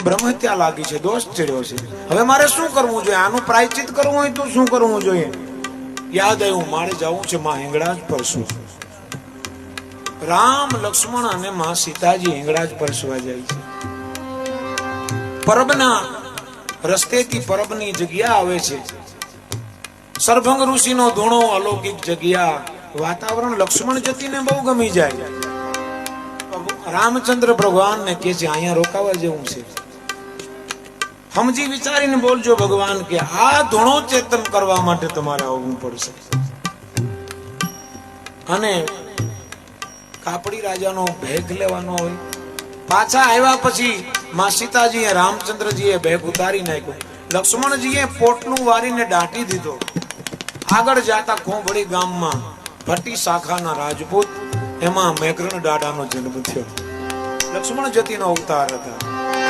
બ્રહ્મ હત્યા લાગી છે, દોષ ચડ્યો છે. હવે મારે શું કરવું જોઈએ? આનું પ્રાયચિત કરવું હોય તો શું કરવું જોઈએ? યાદ આવ્યું, મારે જવું છે માં હિંગળાજ પરસુ. રામ લક્ષ્મણ અને માં સીતાજી હિંગળાજ પરસવા જાય છે. પરબના રસ્તેથી પરબની જગ્યા આવે છે. સરભંગ ઋષિનો ધૂણો, અલૌકિક જગ્યા, વાતાવરણ લક્ષ્મણ જતીને બહુ ગમી જાય. રામચંદ્ર ભગવાનને કે છે અહીંયા રોકાવા જેવું છે. સમજી વિચારીને બોલજો ભગવાન કે આ ધૂણો ચેતન કરવા માટે તમારે આવવું પડશે. અને કાપડી રાજાનો ભેગ લેવાનો હોય. પાછા આવ્યા પછી માં સીતાજીએ રામચંદ્રજીએ ભેગ ઉતારી નાખ્યો. લક્ષ્મણજીએ પોટલું વારીને દાટી દીધો. આગળ જાતા કોંભળી ગામમાં ભટ્ટી શાખાના રાજપૂત, એમાં મેઘરણ દાડાનો જન્મ થયો. લક્ષ્મણ જતીનો અવતાર હતા.